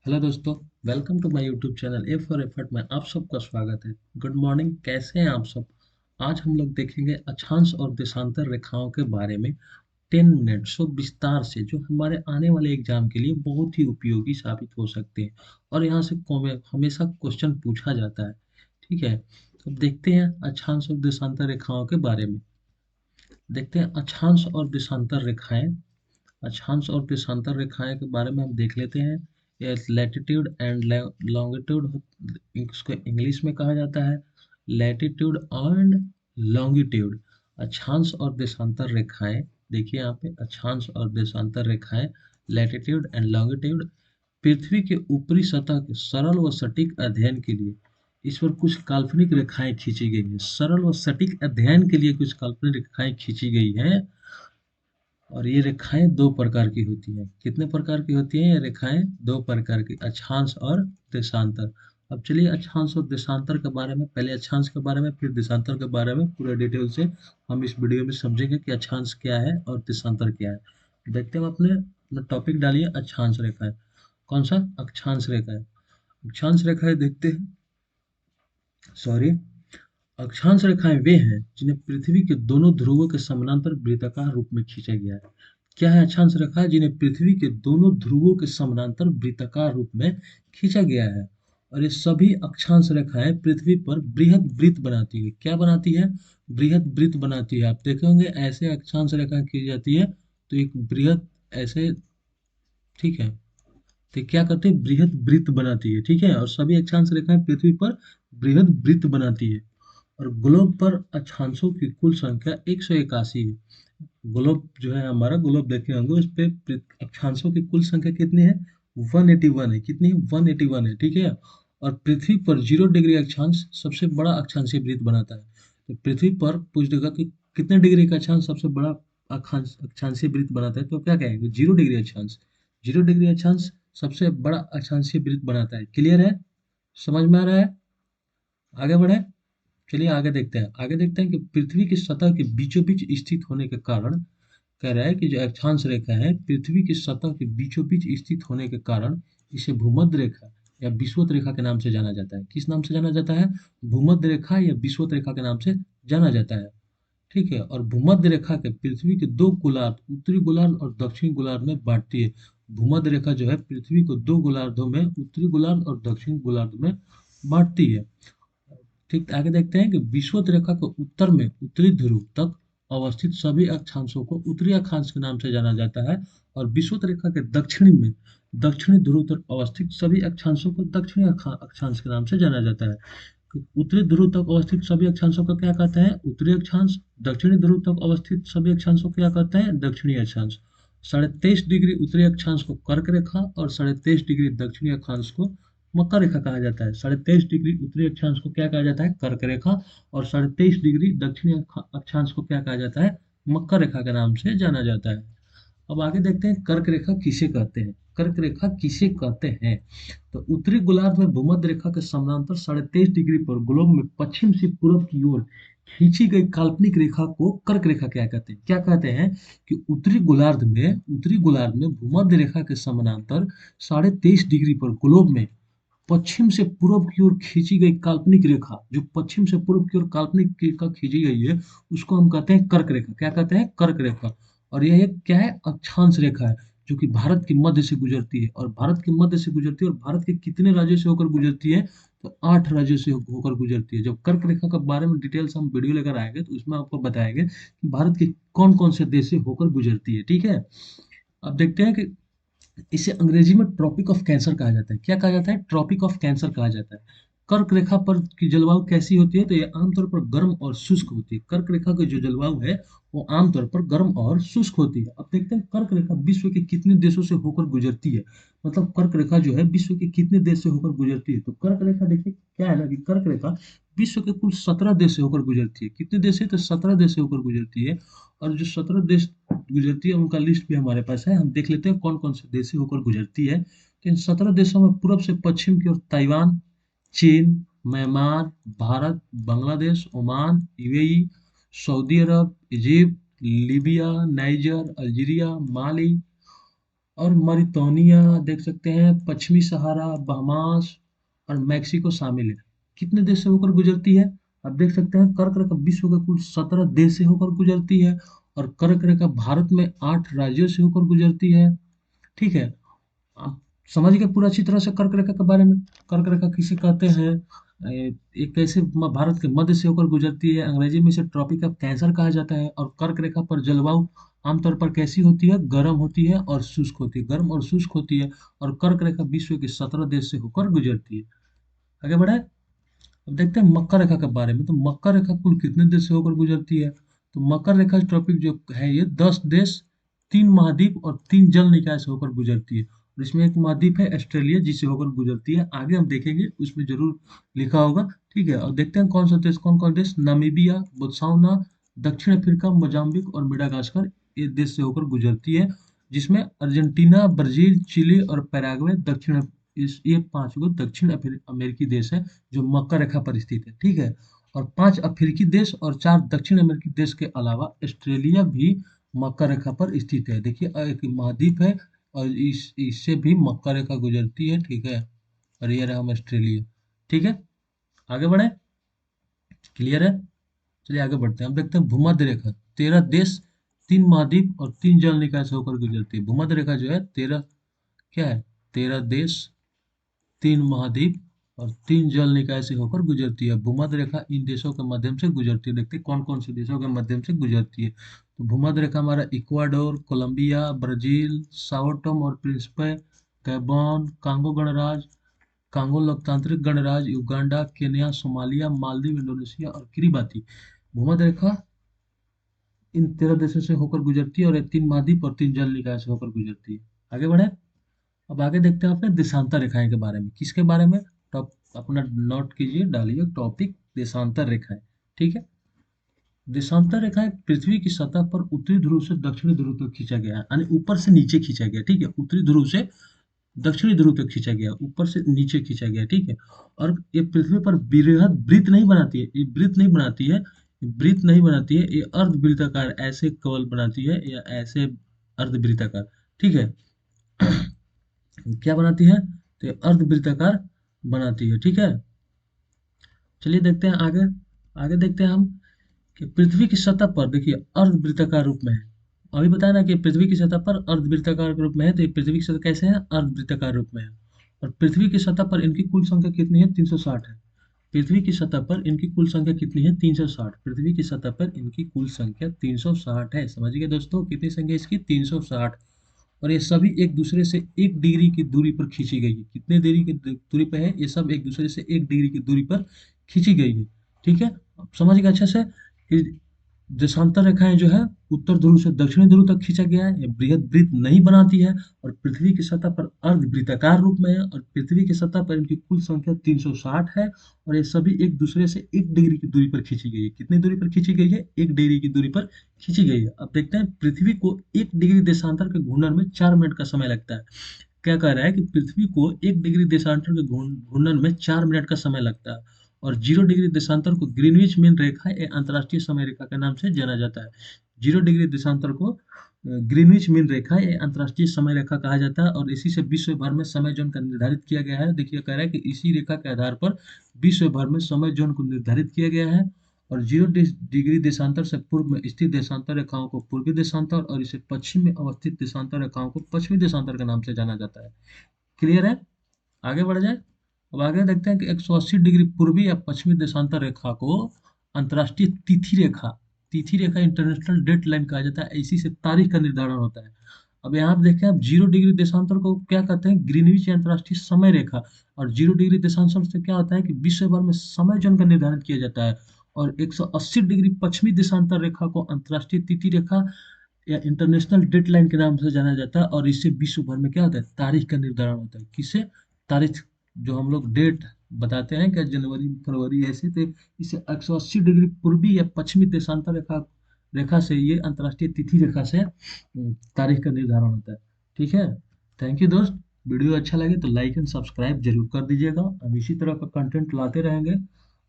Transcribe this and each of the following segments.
Hello दोस्तों। Welcome to my YouTube channel A for effort में आप सबका स्वागत है। गुड मॉर्निंग, कैसे हैं आप सब। आज हम लोग देखेंगे अक्षांश और देशांतर रेखाओं के बारे में 10 मिनट सो विस्तार से, जो हमारे आने वाले एग्जाम के लिए बहुत ही उपयोगी साबित हो सकते हैं और यहाँ से हमेशा क्वेश्चन पूछा जाता है। ठीक है, तो देखते हैं अक्षांश और देशांतर रेखाओं के बारे में। देखते हैं अक्षांश और देशांतर रेखाएं। अक्षांश और देशांतर रेखाएं के बारे में हम देख लेते हैं। ये लैटिट्यूड एंड लॉन्गिट्यूड, इसको इंग्लिश में कहा जाता है लैटिट्यूड एंड लॉन्गिट्यूड। अक्षांश और देशांतर रेखाएं, देखिए यहाँ पे अक्षांश और देशांतर रेखाएं लैटिट्यूड एंड लॉन्गिट्यूड पृथ्वी के ऊपरी सतह के सरल व सटीक अध्ययन के लिए इस पर कुछ काल्पनिक रेखाएं खींची गई हैं। सरल व सटीक अध्ययन के लिए कुछ काल्पनिक रेखाएं खींची गई हैं और ये रेखाएं दो प्रकार की होती हैं। कितने प्रकार की होती हैं ये रेखाएं? दो प्रकार की, अक्षांश और देशांतर। अब चलिए अक्षांश और देशांतर के बारे में, पहले अक्षांश के बारे में फिर देशांतर के बारे में पूरा डिटेल से हम इस वीडियो में समझेंगे कि अक्षांश क्या है और देशांतर क्या है। देखते हैं, हम अपने टॉपिक डालिए अक्षांश रेखाएं। कौन सा? अक्षांश रेखाएं। अक्षांश रेखाएं देखते हैं, सॉरी, अक्षांश रेखाएं वे हैं जिन्हें पृथ्वी के दोनों ध्रुवों के समानांतर वृत्ताकार रूप में खींचा गया है। क्या है अक्षांश रेखा? जिन्हें पृथ्वी के दोनों ध्रुवों के समानांतर वृत्ताकार रूप में खींचा गया है। और ये सभी अक्षांश रेखाएं पृथ्वी पर बृहद वृत्त बनाती है। क्या बनाती है? बृहद वृत्त बनाती है। आप देखे होंगे ऐसे अक्षांश रेखा खींची जाती है तो एक बृहद ऐसे, ठीक है, तो क्या करते हैं? बृहद वृत्त बनाती है। ठीक है, और सभी अक्षांश रेखाएं पृथ्वी पर बृहद वृत्त बनाती है। और ग्लोब पर अक्षांशों की कुल संख्या 181 है। ग्लोब जो है हमारा, ग्लोब देखे होंगे उस पे अक्षांशों की कुल संख्या कितनी है? 181 है। कितनी है? 181 है। ठीक है, और पृथ्वी पर 0 डिग्री अक्षांश सबसे बड़ा अक्षांशीय वृत्त बनाता है। तो पृथ्वी पर पूछ देगा कि कितने डिग्री का अक्षांश सबसे बड़ा अक्षांशीय वृत्त बनाता है, तो क्या कहेंगे? 0 डिग्री अक्षांश। 0 डिग्री अक्षांश सबसे बड़ा अक्षांशीय वृत्त बनाता है। क्लियर है? समझ में आ रहा है? आगे बढ़े। चलिए आगे देखते हैं। आगे देखते हैं कि पृथ्वी की सतह के बीचों बीच स्थित होने के कारण, कह रहा है कि जो अक्षांश रेखा है पृथ्वी की सतह के बीचों बीच स्थित होने के कारण इसे भूमध्य रेखा या विषुवत रेखा के नाम से जाना जाता है। किस नाम से जाना जाता है? भूमध्य रेखा या विषुवत रेखा के नाम से जाना जाता है। ठीक है, और भूमध्य रेखा के पृथ्वी के दो गोलार्ध, उत्तरी गोलार्ध और दक्षिणी गोलार्ध में बांटती है। भूमध्य रेखा जो है पृथ्वी को दो गोलार्धों में, उत्तरी गोलार्ध और दक्षिणी गोलार्ध में बांटती है। ठीक, आगे देखते हैं कि विषुवत रेखा के उत्तर में उत्तरी ध्रुव तक अवस्थित सभी अक्षांशों को उत्तरी अक्षांश के नाम से जाना जाता है। और विषुवत रेखा के दक्षिणी में दक्षिणी ध्रुव तक अवस्थित सभी अक्षांशों को दक्षिणी अक्षांश के नाम से जाना जाता है। उत्तरी ध्रुव तक अवस्थित सभी अक्षांशों को क्या कहते हैं? उत्तरी अक्षांश। दक्षिणी ध्रुव तक अवस्थित सभी अक्षांशों को क्या कहते हैं? दक्षिणी अक्षांश। 23.5 डिग्री उत्तरी अक्षांश को कर्क रेखा और 23.5 डिग्री दक्षिणी अक्षांश को मकर रेखा कहा जाता है। 23.5 डिग्री उत्तरी अक्षांश को क्या कहा जाता है? कर्क रेखा। और 23.5 डिग्री दक्षिणी अक्षांश को क्या कहा जाता है? मकर रेखा के नाम से जाना जाता है। अब आगे देखते हैं कर्क रेखा किसे कहते हैं। कर्क रेखा किसे कहते हैं? तो उत्तरी गोलार्ध में भूमध्य रेखा के समानांतर 23.5 डिग्री पर ग्लोब में पश्चिम से पूर्व की ओर खींची गई काल्पनिक रेखा को कर्क रेखा क्या कहते हैं? क्या कहते हैं कि उत्तरी गोलार्ध में भूमध्य रेखा के समानांतर 23.5 डिग्री पर ग्लोब में पश्चिम से पूर्व की ओर खींची गई काल्पनिक रेखा, जो पश्चिम से पूर्व की ओर काल्पनिक रेखा खींची गई है उसको हम कहते हैं कर्क रेखा। क्या कहते हैं? कर्क रेखा। और यह एक क्या है? अक्षांश रेखा है, जो कि भारत के मध्य से गुजरती है। और भारत के मध्य से गुजरती है, और भारत के कितने राज्यों से होकर गुजरती है? तो 8 राज्यों से होकर गुजरती है। जब कर्क रेखा के बारे में डिटेल्स हम वीडियो लेकर आएंगे तो उसमें आपको बताएंगे कि भारत के कौन कौन से देश से होकर गुजरती है। ठीक है, अब देखते हैं कि इसे अंग्रेजी में ट्रॉपिक ऑफ कैंसर कहा जाता है। क्या कहा जाता है? ट्रॉपिक ऑफ कैंसर कहा जाता है। कर्क रेखा पर की जलवायु कैसी होती है? तो ये आमतौर पर गर्म और शुष्क होती है। कर्क रेखा की जो जलवायु है वो आमतौर पर गर्म और शुष्क होती है। अब देखते हैं कर्क रेखा विश्व के कितने देशों से होकर गुजरती है। मतलब कर्क रेखा जो है विश्व के कितने देश से होकर गुजरती है। तो कर्क रेखा देखिए क्या है ना, कि कर्क रेखा विश्व के कुल 17 देश से होकर गुजरती है। कितने देश है? तो 17 देश से होकर गुजरती है। और जो 17 देश गुजरती है उनका लिस्ट भी हमारे पास है। हम देख लेते हैं कौन कौन से देश से होकर गुजरती है। तो इन 17 देशों में पूर्व से पश्चिम की ओर ताइवान, चीन, Myanmar, Bharat, Bangladesh, Oman, UAE, Saudi अरब, Egypt, Libya, Niger, Algeria, Mali और मरितोनिया देख सकते हैं, पश्चिमी सहारा, बहामास और मैक्सिको शामिल है। कितने देश से होकर गुजरती है? आप देख सकते हैं कर्क रेखा विश्व के कुल 17 देश से होकर गुजरती है। और कर्क रेखा भारत में 8 राज्यों से होकर गुजरती है। ठीक है, आप समझ गए पूरा अच्छी तरह से कर्क रेखा के बारे में। कर्क रेखा किसे कहते हैं? एक कैसे भारत के मध्य से होकर गुजरती है, अंग्रेजी में इसे ट्रॉपिक ऑफ कैंसर कहा जाता है। और कर्क रेखा पर जलवायु आमतौर पर कैसी होती है? गर्म होती है और शुष्क होती है, गर्म और शुष्क होती है। और कर्क रेखा विश्व के 17 देश से होकर गुजरती है। आगे बढ़े, अब देखते हैं मकर रेखा के बारे में। तो मकर रेखा कुल कितने देश से होकर गुजरती है? तो मकर रेखा टॉपिक जो है ये 10 देश, 3 महाद्वीप और 3 जल निकाय से होकर गुजरती है। और इसमें एक महाद्वीप है ऑस्ट्रेलिया जिससे होकर गुजरती है, आगे हम देखेंगे उसमें जरूर लिखा होगा। ठीक है, और देखते हैं कौन सा देश, कौन कौन देश। नामीबिया, बोत्सवाना, दक्षिण अफ्रीका, मोजाम्बिक और मेडागास्कर ये देश से होकर गुजरती है। जिसमें अर्जेंटीना, ब्राजील, चिली और पैराग्वे दक्षिण, इस ये 5 गो दक्षिण अमेरिकी देश है जो मकर रेखा पर स्थित है। ठीक है, और 5 अफ्रीकी देश और 4 दक्षिण अमेरिकी देश के अलावा ऑस्ट्रेलिया भी मकर रेखा पर स्थित है। देखिए एक महाद्वीप है और इससे भी मकर रेखा गुजरती है। ठीक है, और ये रहा हम ऑस्ट्रेलिया। ठीक है, आगे बढ़े, क्लियर है? चलिए आगे बढ़ते हैं। हम देखते हैं भूमध्य रेखा, 13 देश, 3 महाद्वीप और 3 जल निकाय से होकर गुजरती है। भूमध्य रेखा जो है 13, क्या है, 13 देश, 3 महाद्वीप और 3 जल निकाय से होकर गुजरती है। भूमध्य रेखा इन देशों के माध्यम से गुजरती है। देखते हैं कौन कौन से देशों के माध्यम से गुजरती है। तो भूमध्य रेखा हमारा Ecuador, Colombia, Brazil, Sao Tome और प्रिंसिपे, गैबोन, कांगो गणराज्य, कांगो लोकतांत्रिक गणराज्य, Uganda, Kenya, Somalia, Maldives, Indonesia और किरिबाती। भूमध्य रेखा इन 13 देशों से होकर गुजरती है और ये 3 महाद्वीप और 3 जल निकाय से होकर गुजरती है। आगे बढ़े, अब आगे देखते हैं अपने देशांतर रेखाएं के बारे में। किसके बारे में? टॉप अपना नोट कीजिए, डालिए टॉपिक देशांतर रेखाएं। ठीक है, देशांतर रेखाएं पृथ्वी की सतह पर उत्तरी ध्रुव से दक्षिणी ध्रुव तक खींचा गया है, यानी ऊपर से नीचे खींचा गया। ठीक है, उत्तरी ध्रुव से दक्षिणी ध्रुव तक खींचा गया, ऊपर से नीचे खींचा गया। ठीक है, और ये पृथ्वी पर बृहद वृत्त नहीं बनाती है, ये वृत्त नहीं बनाती है, वृत्त नहीं बनाती है, ये अर्धवृत्ताकार ऐसे कवल बनाती है या ऐसे अर्धवृत्ताकार। ठीक है, क्या बनाती है? तो ये अर्धवृत्ताकार बनाती है। ठीक है, चलिए देखते हैं आगे। आगे देखते हैं हम कि पृथ्वी की सतह पर देखिए अर्धवृत्ताकार रूप में है। अभी बताया ना कि पृथ्वी की सतह पर अर्धवृत्ताकार रूप में है, तो ये पृथ्वी की सतह कैसे है? अर्धवृत्ताकार रूप में है। और पृथ्वी की सतह पर इनकी कुल संख्या कितनी है? 360 है। पृथ्वी की सतह पर इनकी कुल संख्या कितनी है? 360। पृथ्वी की सतह पर इनकी कुल संख्या 360 है। समझिए दोस्तों, कितनी संख्या इसकी? 360। और ये सभी एक दूसरे से 1 डिग्री की दूरी पर खींची गई है। कितने डिग्री की दूरी पर है? ये सब एक दूसरे से 1 डिग्री की दूरी पर खींची गई है। ठीक है, अब समझ गए अच्छे से कि देशांतर रेखाएं जो है उत्तर ध्रुव से दक्षिणी ध्रुव तक खींचा गया है। ये बृहद वृत्त नहीं बनाती है और पृथ्वी की सतह पर अर्धवृत्ताकार रूप में है। और पृथ्वी की सतह पर इनकी कुल संख्या 360 है। और ये सभी एक दूसरे से 1 डिग्री की दूरी पर खींची गई है। कितनी दूरी पर खींची गई है? 1 डिग्री की दूरी पर खींची गई है। अब देखते हैं पृथ्वी को 1 डिग्री देशांतर के घूर्णन में 4 मिनट का समय लगता है। क्या कह रहा है कि पृथ्वी को 1 डिग्री देशांतर के घूर्णन में 4 मिनट का समय लगता है। और 0 डिग्री देशांतर को ग्रीनविच मीन रेखा या अंतर्राष्ट्रीय समय रेखा के नाम से जाना जाता है। 0 डिग्री देशांतर को ग्रीनविच मीन रेखा या अंतर्राष्ट्रीय समय रेखा कहा जाता है। और इसी से विश्व भर में समय जोन का निर्धारित किया गया है। देखिए कह रहा है कि इसी रेखा के आधार पर विश्व भर में समय जोन को निर्धारित किया गया है। और 0 डिग्री देशांतर से पूर्व में स्थित देशांतर रेखाओं को पूर्वी देशांतर और इसे पश्चिम में अवस्थित देशांतर रेखाओं को पश्चिमी देशांतर के नाम से जाना जाता है। क्लियर है? आगे बढ़ जाए। अब आगे देखते हैं कि 180 डिग्री पूर्वी या पश्चिमी देशांतर रेखा को अंतर्राष्ट्रीय तिथि रेखा इंटरनेशनल डेट लाइन कहा जाता है। इसी से तारीख का निर्धारण होता है। अब यहाँ पे देखें, आप 0 डिग्री देशांतर को क्या कहते हैं? ग्रीनविच या अंतर्राष्ट्रीय समय रेखा। और 0 डिग्री देशांतर से क्या होता है कि विश्व भर में समय जोन का निर्धारण किया जाता है। और 180 डिग्री पश्चिमी देशांतर रेखा को अंतर्राष्ट्रीय तिथि रेखा या इंटरनेशनल डेट लाइन के नाम से जाना जाता है। और इससे विश्व भर में क्या होता है? तारीख का निर्धारण होता है। किससे? तारीख, जो हम लोग डेट बताते हैं क्या, जनवरी फरवरी ऐसे, तो इसे 180 डिग्री पूर्वी या पश्चिमी देशांतर रेखा रेखा से, ये अंतर्राष्ट्रीय तिथि रेखा से तारीख का निर्धारण होता है। ठीक है, थैंक यू दोस्त। वीडियो अच्छा लगे तो लाइक एंड सब्सक्राइब जरूर कर दीजिएगा। हम इसी तरह का कंटेंट लाते रहेंगे।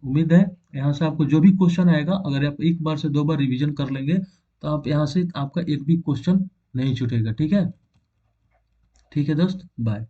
उम्मीद है यहाँ से आपको जो भी क्वेश्चन आएगा, अगर आप 1 बार से 2 बार रिवीजन कर लेंगे तो आप यहाँ से आपका एक भी क्वेश्चन नहीं छूटेगा। ठीक है। ठीक है दोस्त, बाय।